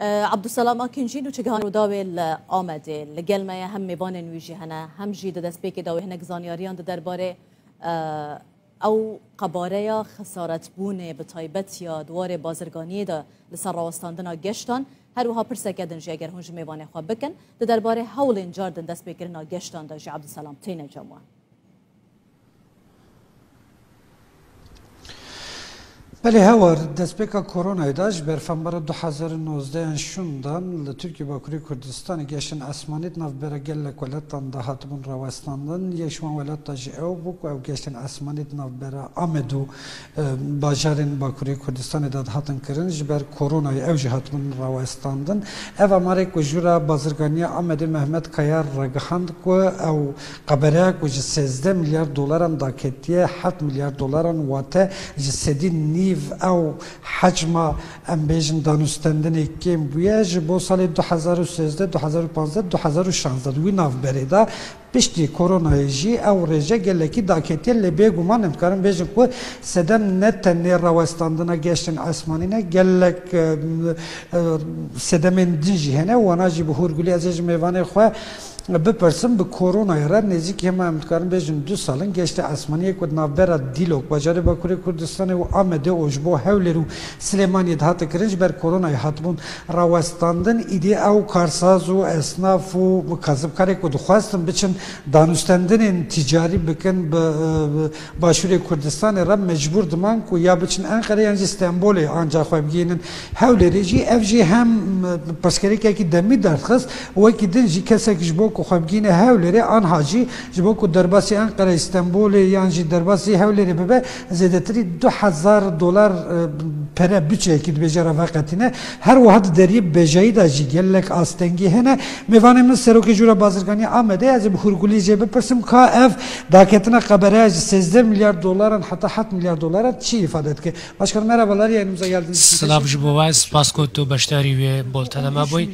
عبدالسلام آکنجین و چگهان داویل آمده لگل ما هم میبان نویجی هنه هم جید دست بیک داوی هنگ زانیاریان درباره او قباره یا خسارت بونه به طایبت یا دوار بازرگانی دا لسر راوستاندنا گشتان هر وها پرسکدن جی اگر هنج میبان خواه بکن درباره حول انجاردن دست بیکرنا گشتان دا جی عبدالسلام تین جمعه بله هوار دستپیکا کرونا داشت برفنبر 2019 شوندان لترکیه باکوری کردستان گشتن اسمانیت ناف برگل ولاتان دهات بون راوستاندن یشوان ولات تاج او بوک او گشتن اسمانیت ناف برا آمدو باجارن باکوری کردستان داد هاتن کرنج بر کرونا او جهات بون راوستاندن او امریک و جورا بازرگانی آمد محمد کیار رگهاند کو او قبره کو 13 میلیارد دلارن داکتیه 7 میلیارد دلارن واته جسدی نی او حجم امبیجن دانستندن کم بیاج با سال 2013 2015 2016 وی ناف بریدا پشتی کرونا جی او رجع گلکی داکتی لبی گمان امکان بیشتر کو سدم نت نراوستاندنا گشتن آسمانینا گلک سدمن دیجی هنه واناجی بهور گلی ازش میوانه خو بپرسم به کرونا را نزدیک هم امکان بیشتر 2 سالن گشته آسمانی کد نابرا دیلوک بازار باکوری کردستان و آمده اوجبو هولرو سلیمانی دهات کرنج بر کرونا هاتبون راوستاندن ایده او کارساز و اسناف و کسبکاری کد خواستم بچن دانستندن تجاری بکن باشوری کردستان را مجبور دمان کو یا بچن انقره یا استانبول آنجا خواب گینن هولری جی افجی هم پسکری که دمی درخواست و کی دنجی کسی که جبو کو خواب گینه هولری آنها جی جبو کو درباسی انقره استانبول یا جی درباسی هولری ببه زیادتری $2000 پر بچه که بجرا وقتینه هر واحد دری بجایی داشی گلک آستنگی هنه میوانه من سروکی جورا بازرگانی آمده از بخورگولی جبه پرسم که اف داکتنا قبره 13 میلیارد دلار حتی 7 میلیارد دلار چی ifade که başkanım merhabalar yayınımıza geldiniz. Selam jubovaz paskotu baştari ve boltanama boy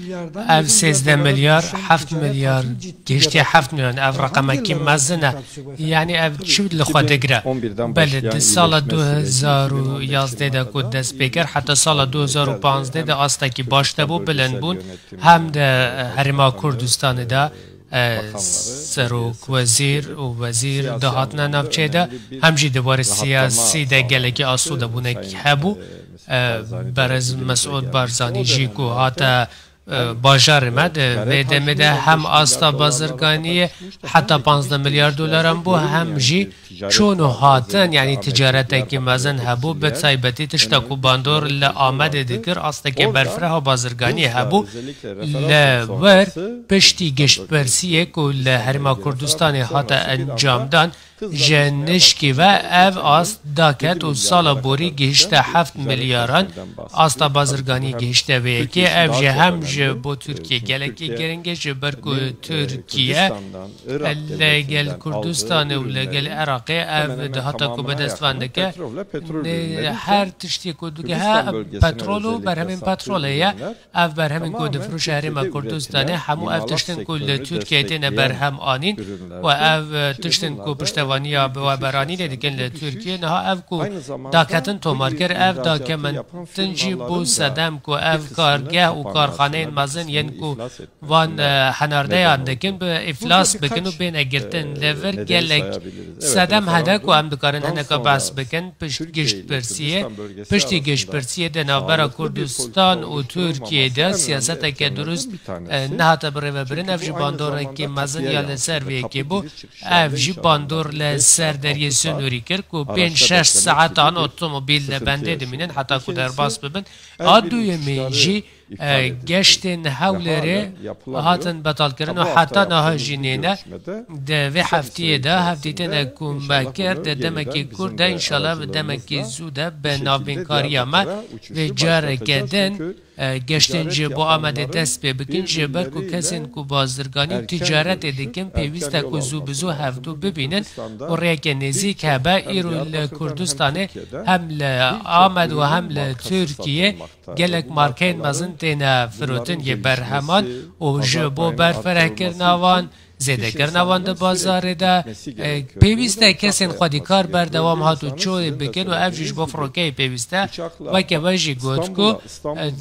ev 13 milyar 7 milyar geçti 7 milyon ev rakama kim mazına yani ev çivd لخوادگره بله سال 2011 ده کد دست بگر حتی سال 2015 ده آستا باشته بو بلند بون هم ده هرما کردستان ده سروک وزیر و وزیر دهاتنا نافچه ده همجی دوار سیاسی ده گلگی آسوده بونه که هبو برز مسعود بارزانی جی کو هاتا باجار مده مده هم آستا بازرگانی حتی 15 میلیارد دلار هم بو هم جی چون هاتن یعنی تجارت که مزن هبو به سایبتی تشتاکو باندور لآمده دکر آستا که برفره ها بازرگانی هبو لور پشتی گشت برسیه که لحرما کردستان حتی انجام دان جنشکی و او آست داکت و سال بوری گهشته 7 میلیاران آستا بازرگانی گهشته وی که او جه هم جه با ترکیه گلکی گرنگه جه برکو ترکیه لگل کردستان و لگل عراقی او دهاتا که بدست وانده که هر تشتی کدو که ها پترولو بر همین پتروله یا او بر همین کد فروش هرما کردستانه همو او تشتن که ترکیه تینه بر هم آنین و او تشتن که پشت وانیا و برانی دیگه لترکیه نه اف کو داکتن تومارگر اف داکه من تنجی بو صدم کو اف کارگاه و کارخانه مزن ین کو وان هنرده اندکن به افلاس بکنو بین اگرتن لور گلک صدم هده کو ام دکارن هنکا بحث بکن پشت گشت پرسیه پشتی گشت پرسیه ده نوبرا کردستان و ترکیه ده سیاست که درست نه تا بره و برن اف جی باندور که مزن یا لسر وی که بو اف جی باندور سر دریه سنوری کرد که 5-6 ساعت آن اتومبیل لبنده دمینن حتی که در باس ببین آدوی میجی گشتن هولره هاتن بطال کردن و حتی نه جنینه ده و هفتیه ده هفتیه ده کم کرد دمکی کرد انشالله و دمکی زوده به نابین کاری ما و جاره کردن گشتن جبو آمده دست بکن جبر کو کسین کو بازرگانی تجارت دکن پیوست کو زو بزو هفتو ببینن و ریک نزیک هبه ایرو کردستانه هم آمد و هم ترکیه گلک مارکین مزن تینا فروتن یه برهمان و جبو برفره کرناوان زیده کردن وان بازار ده پیوسته کسین خودی کار بردوام هاتو چوی بکن و افجیش با فروکه پیوسته و که وجی گوت کو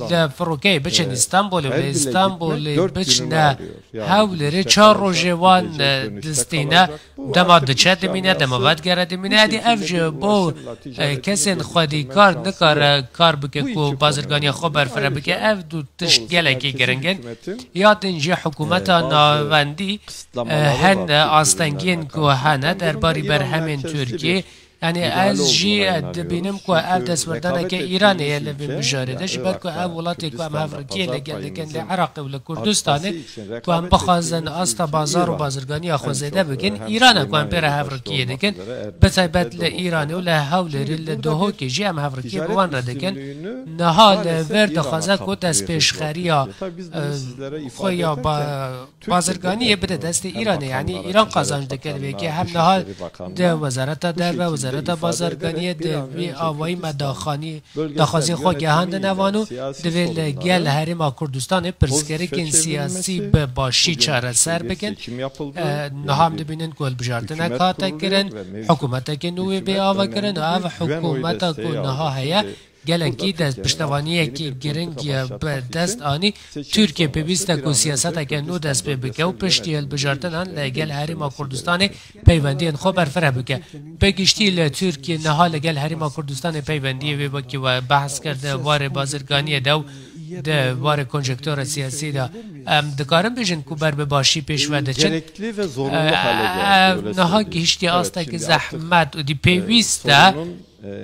ده فروکه بچن استانبول و استانبول بچن هولری 4 روزه وان دستینه دما دچه دمینه دما ود گره دمینه ادی افج با کسین خودی کار نکار کار بکه کو بازرگانی خوب برفره بکه اف دو تشت گله که گرنگن یاد اینجا حکومت ناوندی هن آستنگین کو هنه درباری بر همین ترکیه یعنی از جی دبینم که اف دستوردانه که ایرانه یه بجاره جبر که اف ولاتی که هم هفرکیه لگل لکن لعراق و لکردستانه که هم بخوازن آستا بازار و بازرگانی خوزیده بگن ایرانه که هم پیره هفرکیه دکن بسایبت لإیرانه و لحوله لدوهو که جی هم هفرکیه بوان را دکن نهال ورد خوزه که دست پیشخری خویا بازرگانی بده دست ایرانه یعنی ایران قازانج دکن که هم نهال ده وزارت در و وزارت بازرگانی دوی آوایی مداخانی داخازی خود گهاند نوانو دوی گل هرما کردستان پرسکرکین سیاسی به باشی چاره سر بکن نهام دبینن کل بجارتن کاتا کرن حکومت که نوی بی آوا کرن و او حکومت که نها هیا گلکی دست پشتوانی که گرنگی به دست آنی ترکیه پیوسته که سیاست که نو دست به بکه و پشتیل بجارتن آن لگل هرما کردستان پیوندی خوب برفره بکه بگشتی لترکیه نها لگل هرما کردستان پیوندی وی بکی و بحث کرده وار بازرگانی دو ده وار کنجکتور سیاسی دا دکارم بیشن که بر به باشی پیش وده چند نها گشتی آستا که زحمت و دی پیوسته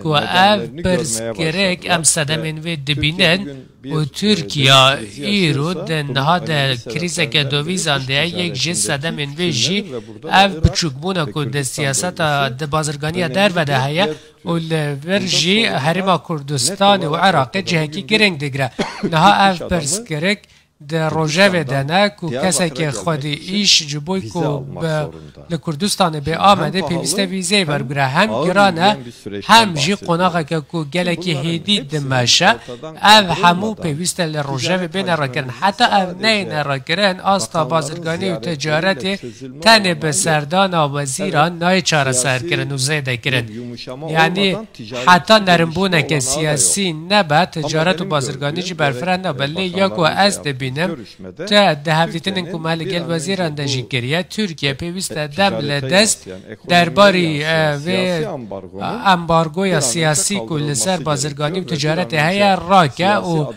که اف برسکرک ام صدمین وی دبینن و ترکیه ایرو ده نها ده کریزه که دویزان ده یک جه صدمین وی جی اف بچوکبونه که ده سیاست ده بازرگانی در وده هیا و لورجی هرما کردستان و عراق جهکی گرنگ دگره نها اف برسکرک در روژه دنه که کسی که خودی ایش جبوی که لکردستان به آمده پیوسته ویزه برگره هم گرانه هم جی قناقه که گلکی هیدی دمشه او همو پیوسته لروژه بین را کرن حتی او نین را کرن آستا بازرگانی و تجارت تن به سردان و وزیران نای چاره سر کرن و زیده کرن یعنی حتی نرمبونه که سیاسی نبه تجارت و بازرگانی جی برفرن نبله یا که از دبین تا ده هفته‌تن کمال گل وزیر اندازی کریه ترکیه پیوست دم لدست درباری و امبارگوی سیاسی کل سر بازرگانی و تجارت هیا راکه و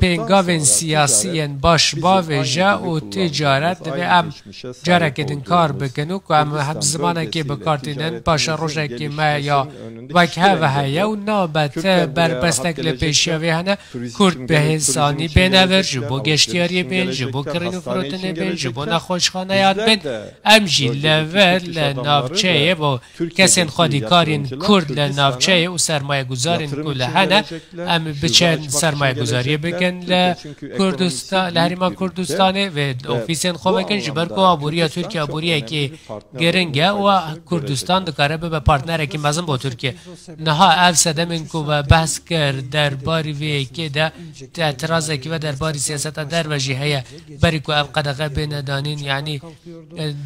پنگاون سیاسی باش باوجه و تجارت و ام جاره کدن کار بکنو که هم زمانه که بکارتینن باش روزه که ما یا وکه و هیا و نابت بربستک لپیشیوی هنه کرد به حسانی بینور جبو گشتیاری بیل جبو کرین و فروتنه بیل جبو نخوشخانه یاد بین امجی لول نافچه و کسین خودی کارین کرد لنافچه و سرمایه گذارین کل هنه ام بچن سرمایه گذاری بکن لکردستان لحریما کردستانه و اوفیسین خواه بکن جبر که آبوریا ترکیه آبوریا که گرنگه و کردستان دکاره به پارتنره که مزم با ترکیه نها اف سدمین که بحث کرد در باری وی که ده اعتراضه که در باری سیاست در وجه هیا بری که اف قدقه بین دانین یعنی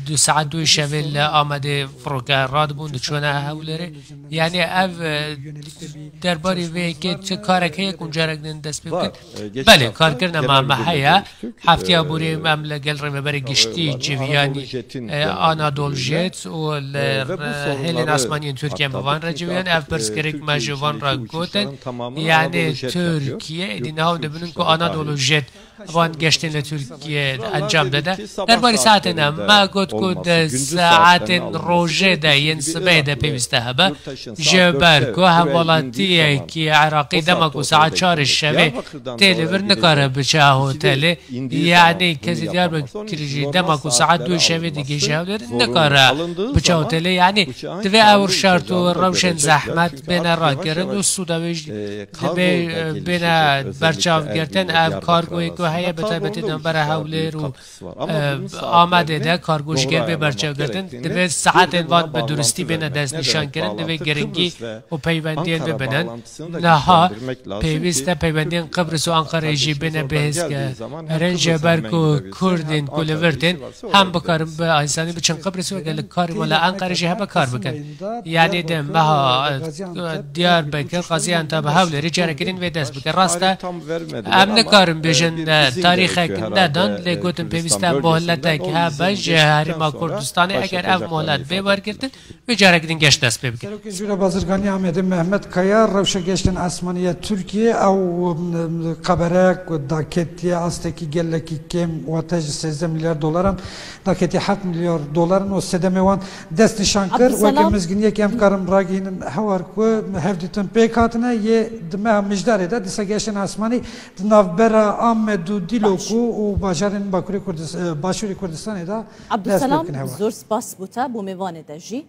2 ساعت 2 شویل آمده فروکه راد بوند چونه هولره یعنی اف در باری وی که چه کارک هیا کنجارک دن دست بکن بله کار کرنه ما هیا هفته آبوری ممله گل رو بری گشتی جویانی آنادول جیت و هلین آسمانی ترکیه موان را جویان اف برسکرک مجوان را گوتن یعنی ترکیه دینه هم دبنون که آنادول جیت وان گشتن لترکیه انجام داده در باری ساعت نم ما گفت که ساعت روژه ده ین سبه ده پیوسته هبه جبر که همولاتی که عراقی دمکو ساعت 4 شبه تیلیور نکاره بچه هوتله یعنی کسی دیار بکریجی دمکو ساعت 2 شبه دیگه شهوله نکاره بچه هوتله یعنی دوی اور شرط و روشن زحمت بین را گرن و سودویج بین برچاو گرتن او کارگوی که هیا به تایبەتی دەمبەرە هەولێر و ئامادەدا کارگۆشتگەر بێ بەرچاوگرتن دەبێت سەعاتێن وان بە درستی بێنە دەستنیشانکردن دەبێت گرنگی و پەیوەندیان ببنن نەها پێویستە پەیوەندیان قبرس و ئەنقەرەیژی بێنە بەهێزکە هەرێنجە بەرک و کوردین کولەڤردین هەم بکارم بە ئاسانی بچن قبرس و گەلک کاری وەلا ئەنقەرەژی هەبە کار بکەن یعنی دەم مەها دیار بکر قاضیان تا به هەولێری جارەکردین وێ دەست بکە ڕاستە ئەم نەکارم بێژن تاریخێک نەدان لێ گوتم پێویستە مۆهلەتێک هەبە ژە هەریما کوردستانی ئەگەر ئەو مۆهلەت بێ وەرگرتن وێ جارەکردین گەشت دەست پێ بکەن جوورە بازرگانی ئامێدە مەحمەد کەیا ڕەوشە گەشتن ئاسمانیە تورکیە ئەو قەبەرەیەک داکێتیە ئاستێکی گەلێکی کێم واتەژ 13 میلیارد دۆلارن داکێتی 7 میلیارد دۆلارن و سێدەمێوان دەست نیشان کرد وەکە مزگینیەکی ئەم کارم ڕاگەینن هەوارکوە هەفدیتن پێک هاتنە یێ دمە مژدارێدا دیسە گەشتن ئاسمانی ناوبەرە ئامێد و دیلۆک و باژارên باکووری باشووری کوردستانێدا عەبدولسەلام زۆر سپاس بوتە بۆ میوانێ دەژی